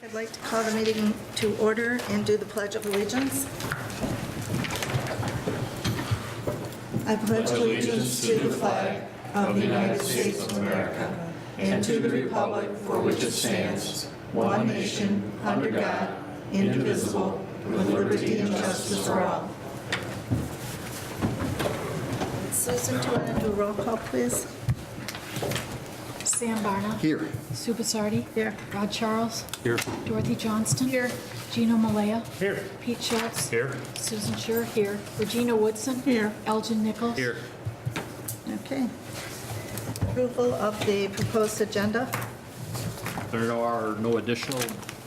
I'd like to call the meeting to order and do the Pledge of Allegiance. I pledge allegiance to the flag of the United States of America and to the republic for which it stands, one nation, under God, indivisible, with liberty and justice for all. Susan, do you want to do a roll call, please? Sam Barna. Here. Sue Basardi. Here. Rod Charles. Here. Dorothy Johnston. Here. Gino Malaya. Here. Pete Schultz. Here. Susan Scher here. Regina Woodson. Here. Elgin Nichols. Here. Okay. Approval of the proposed agenda. There are no additional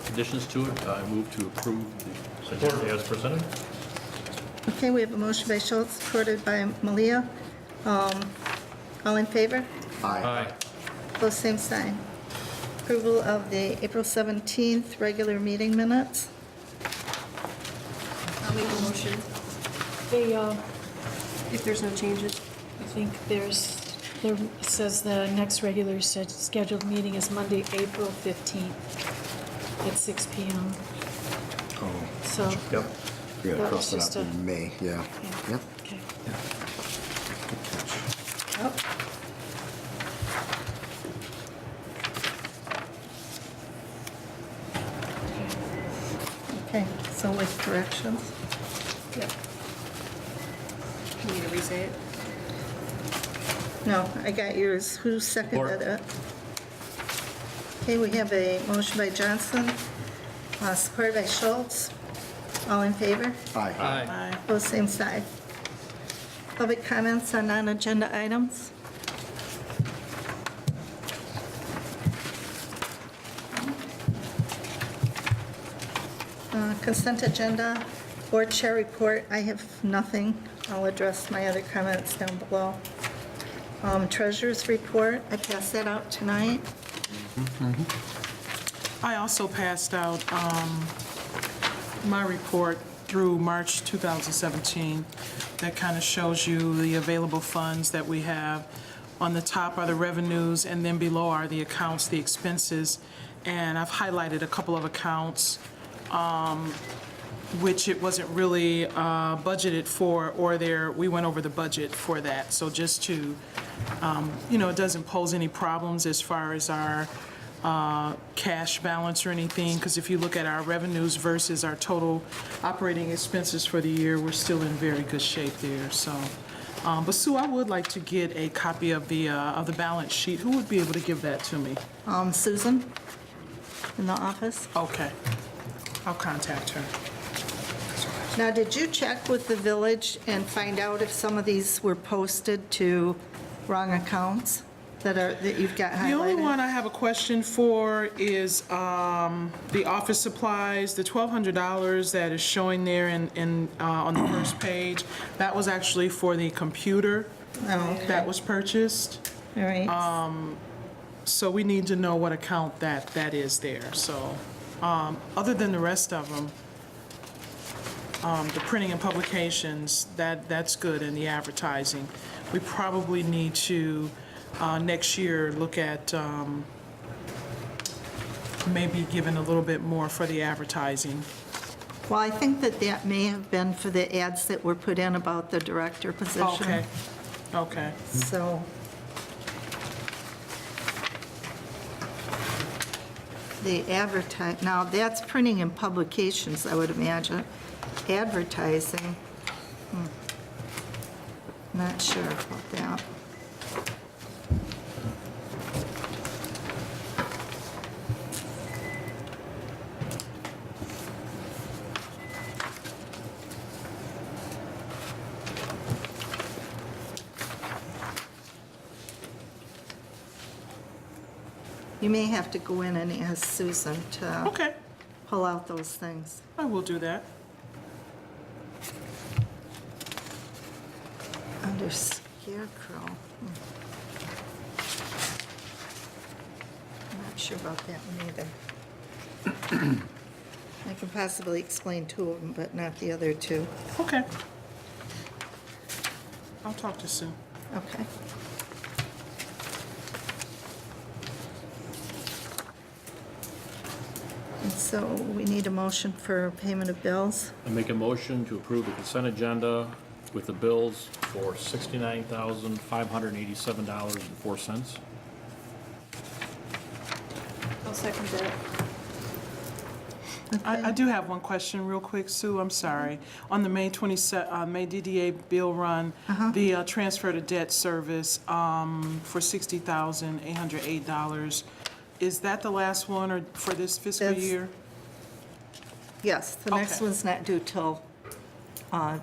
additions to it. I move to approve the agenda as presented. Okay, we have a motion by Schultz, supported by Malia. All in favor? Aye. Opposed, same sign. Approval of the April 17th regular meeting minutes. I'll make a motion They, if there's no changes. I think there says the next regular scheduled meeting is Monday, April 15th at 6 p.m. Oh. So, Yep. We That gotta was cross it just out a- in May, yeah. yeah. Yep. Okay. Oh. Okay, so with corrections. Yep. You need to re-say it? No, I got yours. Who seconded it? Okay, we have a motion by Johnson, supported by Schultz. All in favor? Aye. Aye. Opposed, same side. Public comments on non-agenda items? Consent agenda, board chair report, I have nothing. I'll address my other comments down below. Treasurer's report, I passed that out tonight. I also passed out my report through March 2017 that kind of shows you the available funds that we have. On the top are the revenues, and then below are the accounts, the expenses. And I've highlighted a couple of accounts which it wasn't really budgeted for, or we went over the budget for that. So just to, it doesn't pose any problems as far as our cash balance or anything, because if you look at our revenues versus our total operating expenses for the year, we're still in very good shape there, so. But Sue, I would like to get a copy of the balance sheet. Who would be able to give that to me? Susan, in the office. Okay, I'll contact her. Now, did you check with the village and find out if some of these were posted to wrong accounts that you've got highlighted? The only one I have a question for is the office supplies, the $1,200 that is showing there on the first page. That was actually for the computer Oh, okay. that was purchased. All right. So we need to know what account that is there. So other than the rest of them, the printing and publications, that's good, and the advertising. We probably need to next year look at maybe giving a little bit more for the advertising. Well, I think that may have been for the ads that were put in about the director position. Okay. So the now that's printing and publications, I would imagine. Advertising, not sure about that. You may have to go in and ask Susan to Okay, pull out those things. I will do that. Under Scarecrow. I'm not sure about that one either. I can possibly explain two of them, but not the other two. Okay. I'll talk to Sue. Okay. And so we need a motion for payment of bills. I make a motion to approve the consent agenda with the bills for $69,587.04. I'll second that. I do have one question real quick, Sue, I'm sorry. On the May 27, May DDA bill run, the transfer to debt service for $60,808, is that the last one or for this fiscal That's- year? Yes, the next Okay. one's not due till, well,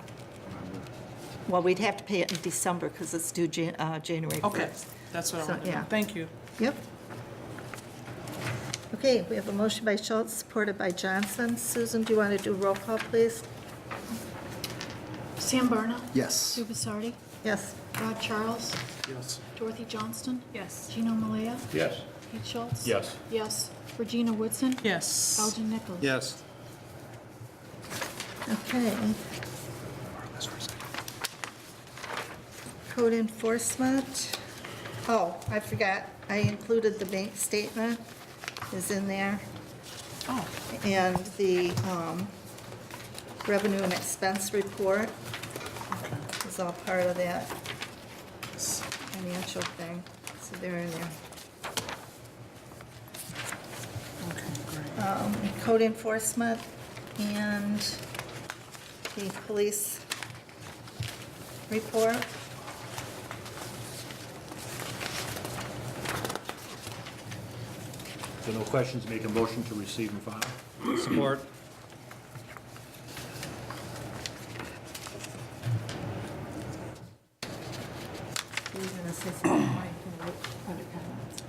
we'd have to pay it in December because it's due January 1st. Okay, that's what I So, wanted to know. yeah. Thank you. Yep. Okay, we have a motion by Schultz, supported by Johnson. Susan, do you want to do roll call, please? Sam Barna? Yes. Sue Bissardi? Yes. Rod Charles? Yes. Dorothy Johnston? Yes. Gino Malaya? Yes. Pete Schultz? Yes. Yes. Regina Woodson? Yes. Elgin Nichols? Yes. Okay. Code enforcement. Oh, I forgot. I included the bank statement is in there. Oh, And the revenue and expense report is all part of that financial thing. So they're in there. okay, great. Code enforcement and the police report. If there are no questions, make a motion to receive and file. Support. Were you gonna say something, Mike, or other comments?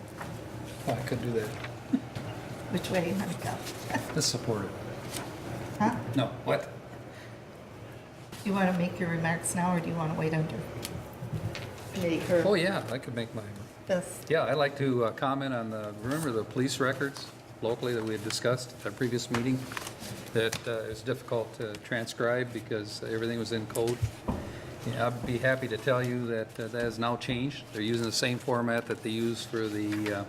Oh, I could do that. Which way do you want to go? Just support it. Huh? No, what? Do you want to make your remarks now, or do you want to wait under committee or Oh, yeah, I could make mine. this? Yeah, I'd like to comment on remember the police records locally that we had discussed at our previous meeting? That is difficult to transcribe because everything was in code. Yeah, I'd be happy to tell you that that has now changed. They're using the same format that they use for the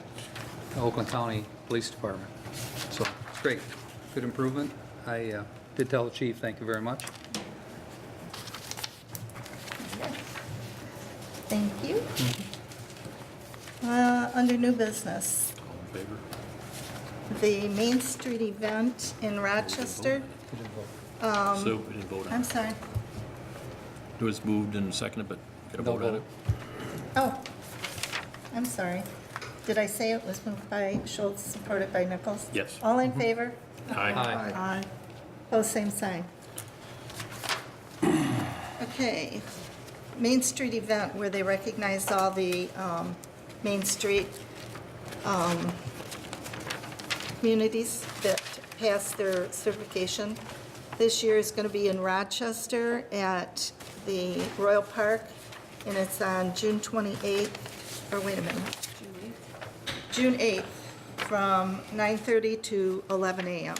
Oakland County Police Department. So it's great, good improvement. I did tell the chief, thank you very much. Thank you. Under new business, All in favor? the Main Street event in Rochester. You didn't vote. Sue, we didn't vote on I'm it. sorry. It was moved and seconded, but got a No vote on it. vote. Oh, I'm sorry. Did I say it was moved by Schultz, supported by Nichols? Yes. All in favor? Aye. Aye. Opposed, same sign. Okay. Main Street event where they recognized all the Main Street communities that passed their certification. This year is going to be in Rochester at the Royal Park, and it's on June 28th, or wait a minute, June 8th, from 9:30 to 11 a.m.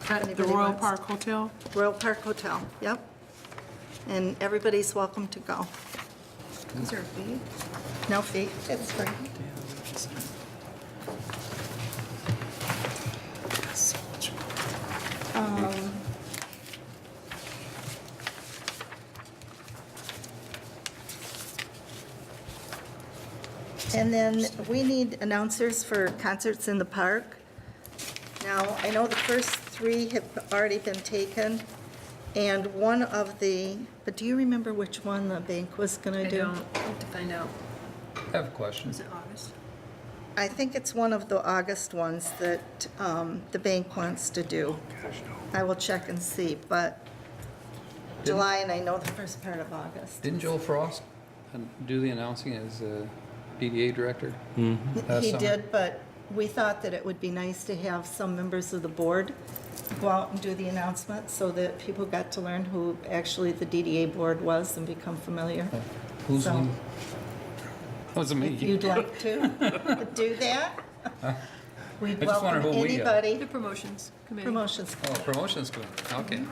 At the Anybody Royal wants- Park Hotel? Royal Park Hotel, yep. And everybody's welcome to go. Is there a fee? No fee, it's free. And then we need announcers for concerts in the park. Now, I know the first three have already been taken, and one of the, but do you remember which one the bank was I gonna do? don't. I have to find out. I have a question. Is it August? I think it's one of the August ones that the bank wants to do. I will check and see, but July, and I know the first part of August. Didn't Joel Frost do the announcing as DDA director? last He summer? did, but we thought that it would be nice to have some members of the board go out and do the announcement so that people got to learn who actually the DDA board was and become familiar. Who's So- on? Wasn't me. If you'd like to do that, we'd I just wonder welcome who we got. The anybody. promotions committee. Promotions. Oh, promotions good, okay.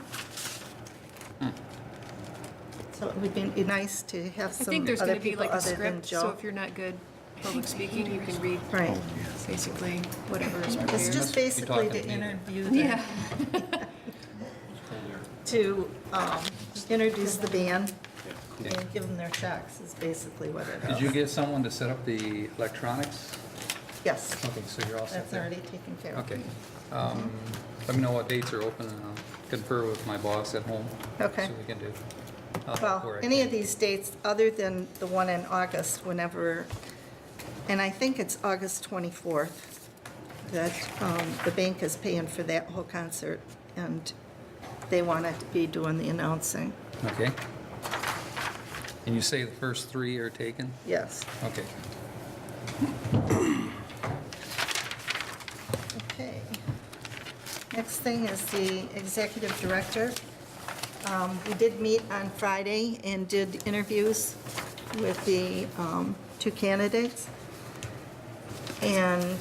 So it would be nice to have I some think there's other going to be people like a other than script, so Joe. if you're not good, public speaking, you can read Right. basically whatever is It's prepared. just basically talking to to me then. interview the, Yeah. to introduce the band and give them their checks is basically what it is. Did you get someone to set up the electronics? Yes, Okay, so you're all set that's there. already taken care of. Okay. Let me know what dates are open, and I'll confer with my boss at home. Okay. So we can do. I'll help Well, where I any can. of these dates, other than the one in August, whenever, and I think it's August 24th, that the bank is paying for that whole concert, and they want to be doing the announcing. Okay. And you say the first 3 are taken? Yes. Okay. Okay. Next thing is the executive director. We did meet on Friday and did interviews with the 2 candidates. And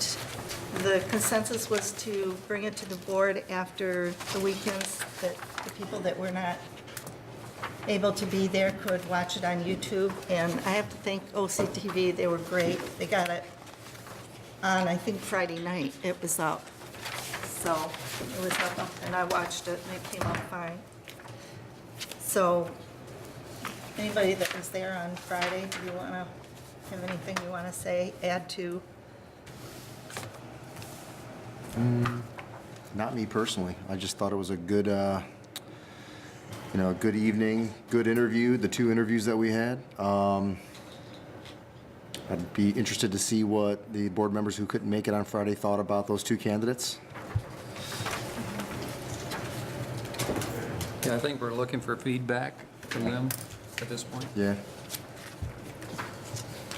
the consensus was to bring it to the board after the weekends, that the people that were not able to be there could watch it on YouTube. And I have to thank OCTV, they were great. They got it on, I think, Friday night. It was up. So it was up, and I watched it, and it came out fine. So anybody that was there on Friday, do you want to have anything you want to say, add to? Not me personally. I just thought it was a good, good evening, good interview, the 2 interviews that we had. I'd be interested to see what the board members who couldn't make it on Friday thought about those 2 candidates. Yeah, I think we're looking for feedback from them at this point. Yeah.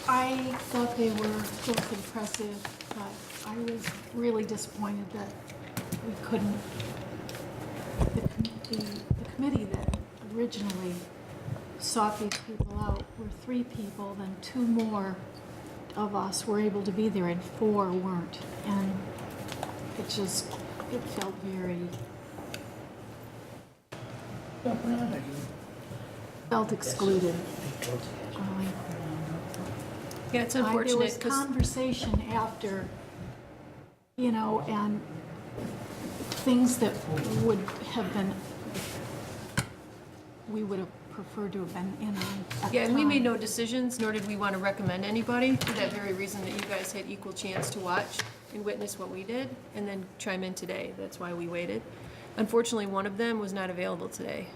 I thought they were both impressive, but I was really disappointed that we couldn't, the committee that originally sought these people out were 3 people, then 2 more of us were able to be there and 4 weren't. And it felt very, felt excluded. Yeah, it's There unfortunate was because conversation after, and things that would have been, we would have preferred to have been in on at the yeah, and we made time. no decisions, nor did we want to recommend anybody for that very reason that you guys had equal chance to watch and witness what we did and then chime in today. That's why we waited. Unfortunately, one of them was not available today.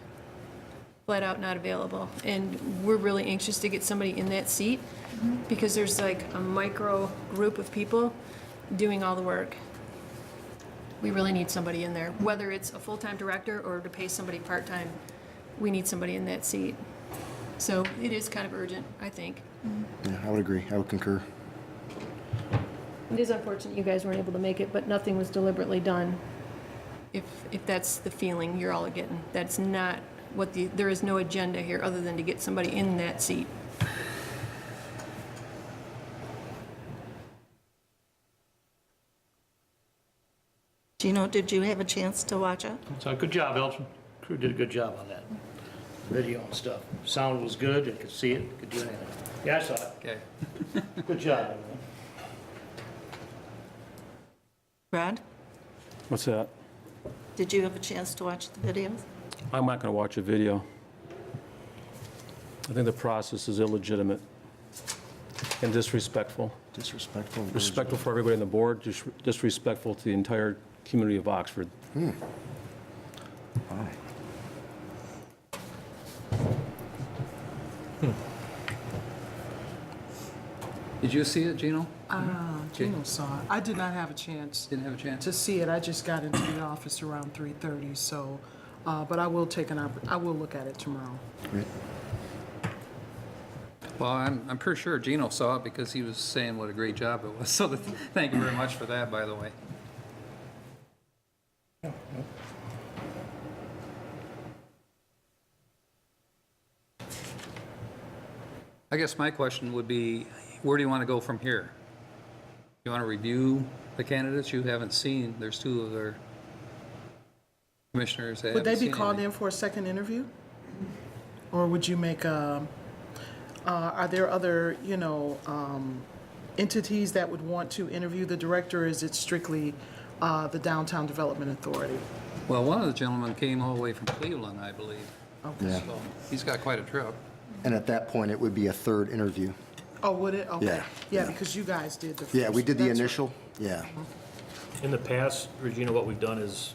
Flat out not available. And we're really anxious to get somebody in that seat because there's like a micro group of people doing all the work. We really need somebody in there, whether it's a full-time director or to pay somebody part-time. We need somebody in that seat. So it is kind of urgent, I think. Yeah, I would agree. I would concur. It is unfortunate you guys weren't able to make it, but nothing was deliberately done. If that's the feeling you're all getting, that's not what there is no agenda here other than to get somebody in that seat. Gino, did you have a chance to watch it? So good job, Elton. Crew did a good job on that video and stuff. Sound was good, I could see it, could do anything. Yeah, I saw it. Okay. Good job, everyone. Rod, What's that? did you have a chance to watch the videos? I'm not going to watch a video. I think the process is illegitimate and disrespectful. Disrespectful. Respectful for everybody on the board, disrespectful to the entire community of Oxford. Wow. Did you see it, Gino? Gino saw it. I did not have a chance Didn't have a chance? to see it. I just got into the office around 3:30, so, but I will I will look at it tomorrow. Great. Well, I'm pretty sure Gino saw it because he was saying what a great job it was. So thank you very much for that, by the way. I guess my question would be, where do you want to go from here? You want to review the candidates you haven't seen? There's 2 of their commissioners that Would they haven't be seen called anything. in for a second interview? Or would you make are there other, entities that would want to interview the director, or is it strictly the Downtown Development Authority? Well, one of the gentlemen came all the way from Cleveland, I believe. Okay. Yeah. So he's got quite a trip. And at that point, it would be a third interview. Oh, would it? Okay. Yeah. Yeah, because you guys did the first. Yeah, we did the That's right. initial, yeah. In the past, Regina, what we've done is,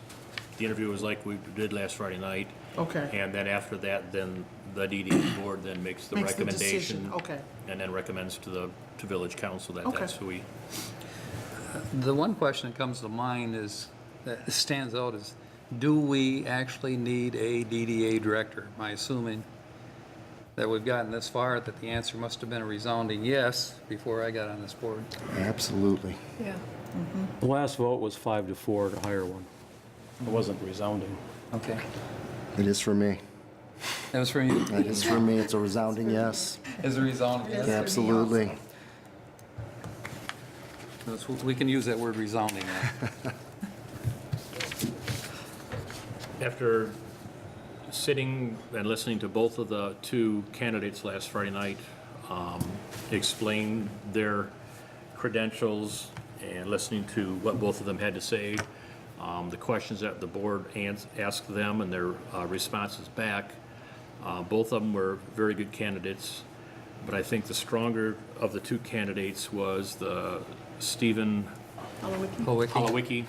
the interview was like we did last Friday night. Okay. And then after that, then the DDA board then makes the Makes the recommendation. decision, okay. And then recommends to village council that Okay. that's who we, The one question that comes to mind is, that stands out is, do we actually need a DDA director? Am I assuming that we've gotten this far, that the answer must have been a resounding yes before I got on this board? Absolutely. Yeah. The last vote was 5-4 to hire one. It wasn't resounding. Okay. It is for me. That was for you. It is for me. It's a resounding yes. Is a resounding yes? Absolutely. We can use that word resounding now. after sitting and listening to both of the two candidates last Friday night, explain their credentials and listening to what both of them had to say, the questions that the board asked them and their responses back, both of them were very good candidates. But I think the stronger of the two candidates was the Stephen Holowicki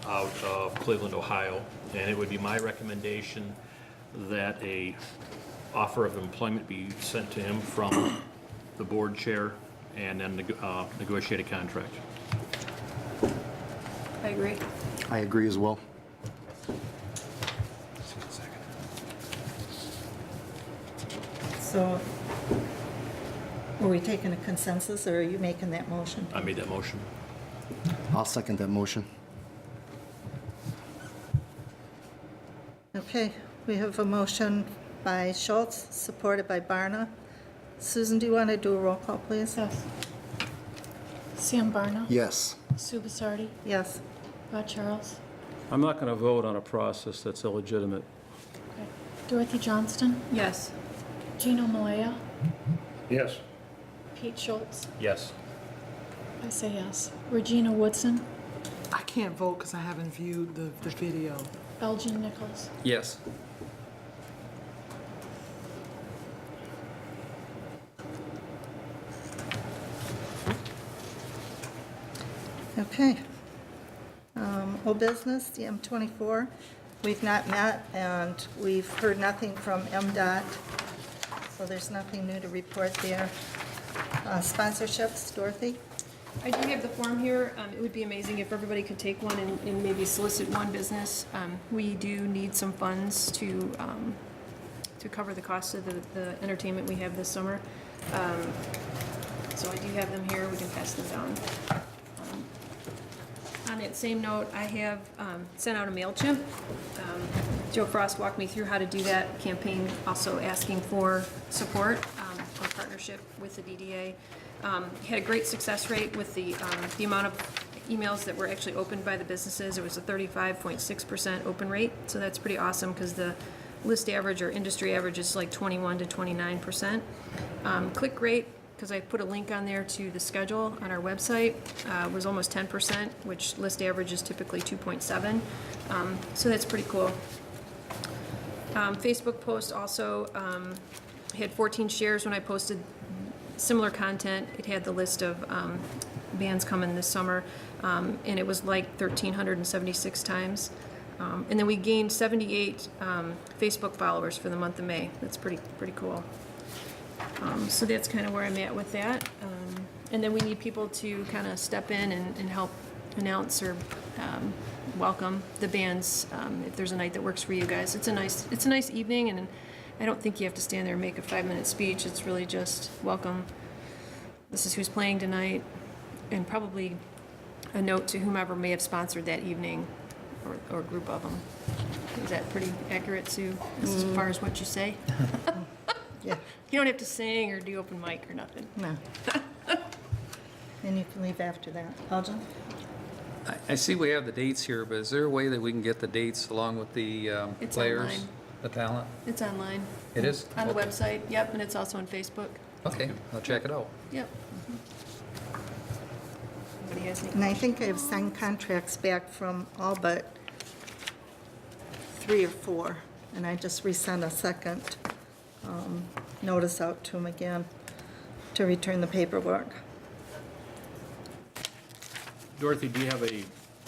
out of Cleveland, Ohio. And it would be my recommendation that a offer of employment be sent to him from the board chair and then negotiate a contract. I agree. I agree as well. So are we taking a consensus, or are you making that motion? I made that motion. I'll second that motion. Okay, we have a motion by Schultz, supported by Barna. Susan, do you want to do a roll call, please? Yes. Sam Barna? Yes. Sue Basardi? Yes. Rod Charles? I'm not going to vote on a process that's illegitimate. Okay. Dorothy Johnston? Yes. Gino Malaya? Yes. Pete Schultz? Yes. I say yes. Regina Woodson? I can't vote because I haven't viewed the video. Elgin Nichols? Yes. Okay. Old business, the M24. We've not met, and we've heard nothing from MDOT, so there's nothing new to report there. Sponsorships, Dorothy? I do have the form here. It would be amazing if everybody could take one and maybe solicit one business. We do need some funds to cover the cost of the entertainment we have this summer. So I do have them here. We can pass them down. On that same note, I have sent out a MailChimp. Joe Frost walked me through how to do that campaign, also asking for support or partnership with the DDA. Had a great success rate with the amount of emails that were actually opened by the businesses. It was a 35.6% open rate, so that's pretty awesome because the list average or industry average is like 21 to 29%. Click rate, because I put a link on there to the schedule on our website, was almost 10%, which list average is typically 2.7. So that's pretty cool. Facebook post also had 14 shares when I posted similar content. It had the list of bands coming this summer, and it was like 1,376 times. And then we gained 78 Facebook followers for the month of May. That's pretty cool. So that's kind of where I'm at with that. And then we need people to kind of step in and help announce or welcome the bands if there's a night that works for you guys. It's a nice evening, and I don't think you have to stand there and make a 5-minute speech. It's really just welcome. This is who's playing tonight, and probably a note to whomever may have sponsored that evening or group of them. Is that pretty accurate, Sue, as far as what you say? Yeah. You don't have to sing or do open mic or nothing. No. And you can leave after that. Elgin? I see we have the dates here, but is there a way that we can get the dates along with the It's players, online. the talent? It's online. It is? On the Okay. website, yep, and it's also on Facebook. Okay, I'll check it out. Yep. has any. And I think I've signed contracts back from all but 3 or 4, and I just resent a second notice out to them again to return the paperwork. Dorothy, do you have a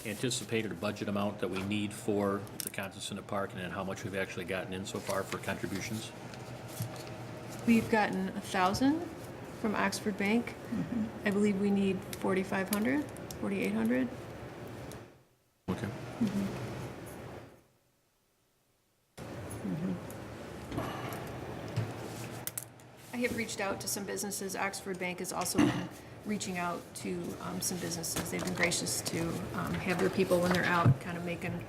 anticipated budget amount that we need for the Constance Center Park, and then how much we've actually gotten in so far for contributions? We've gotten 1,000 from Oxford Bank. I believe we need 4,500, 4,800. Okay. I have reached out to some businesses. Oxford Bank has also been reaching out to some businesses. They've been gracious to have their people, when they're out, kind of making.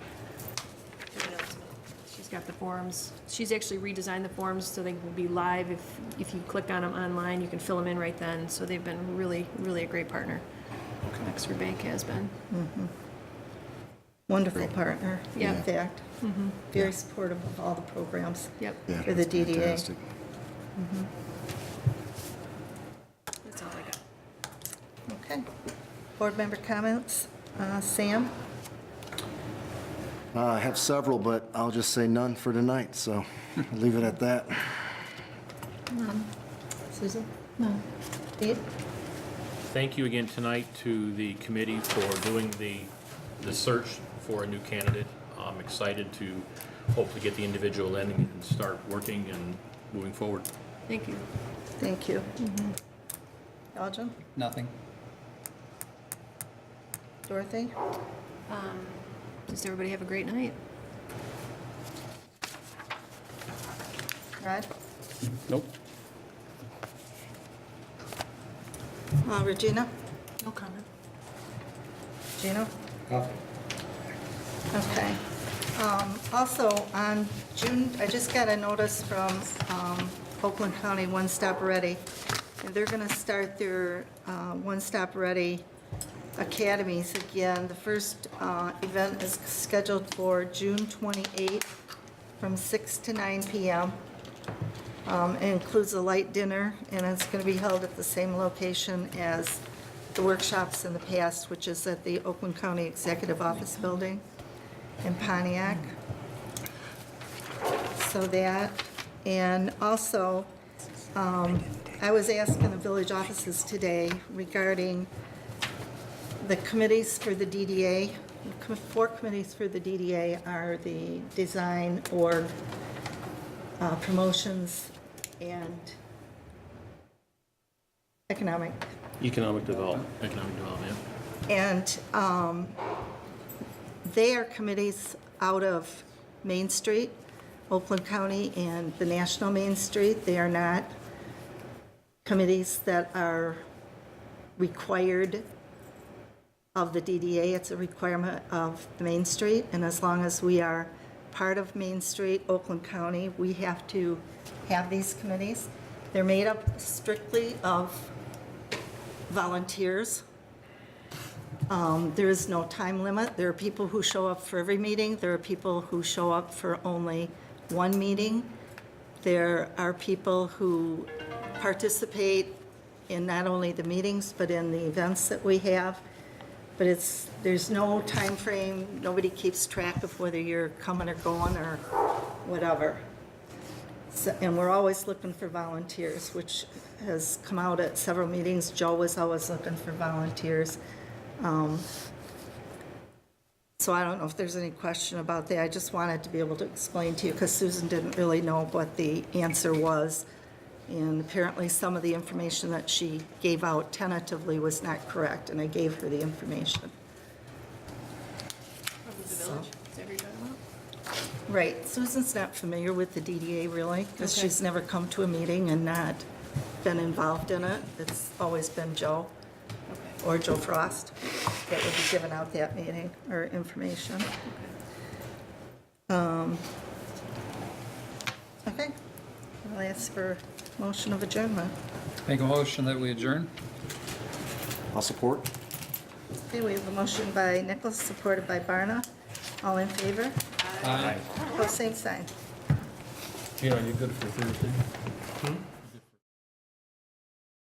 She's got the forms. She's actually redesigned the forms so they will be live. If you click on them online, you can fill them in right then. So they've been really, really a great partner. Oxford Bank has been. Wonderful partner, in Yeah. fact. Very supportive of all the programs Yep, Yeah, for the that's DDA. fantastic. that's all I got. Okay. Board member comments? Sam? I have several, but I'll just say none for tonight, so I'll leave it at that. Susan? No. Pete? Thank you again tonight to the committee for doing the search for a new candidate. I'm excited to hopefully get the individual in and start working and moving forward. Thank you. Thank you. Elgin? Nothing. Dorothy? Just everybody have a great night. Rod? Nope. Regina? No comment. Gino? Nothing. Okay. Also, on June, I just got a notice from Oakland County One Stop Ready. And they're going to start their One Stop Ready academies again. The first event is scheduled for June 28th from 6 to 9 p.m. It includes a light dinner, and it's going to be held at the same location as the workshops in the past, which is at the Oakland County Executive Office Building in Pontiac. So that, and also, I was asking the village offices today regarding the committees for the DDA. 4 committees for the DDA are the design, org, promotions, and economic. Economic development. Economic development, And they are committees out of Main Street, Oakland County, and the National Main Street. They are not committees that are required of the DDA. It's a requirement of the Main Street, and as long as we are part of Main Street, Oakland County, we have to have these committees. They're made up strictly of volunteers. There is no time limit. There are people who show up for every meeting. There are people who show up for only one meeting. There are people who participate in not only the meetings, but in the events that we have. But there's no time frame. Nobody keeps track of whether you're coming or going or whatever. So, and we're always looking for volunteers, which has come out at several meetings. Joe was always looking for volunteers. So I don't know if there's any question about that. I just wanted to be able to explain to you, because Susan didn't really know what the answer was. And apparently some of the information that she gave out tentatively was not correct, and I gave her the information. Probably the village. Is that what you're talking about? Right, Susan's not familiar with the DDA really, because Okay. she's never come to a meeting and not been involved in it. It's always been Joe Okay. or Joe Frost that would be giving out that meeting or information. Okay, I'll ask for motion of adjournment. Make a motion that we adjourn? I'll support. Okay, we have a motion by Nichols, supported by Barna. All in favor? Aye. Opposed, same sign. Gina, are you good for Thursday?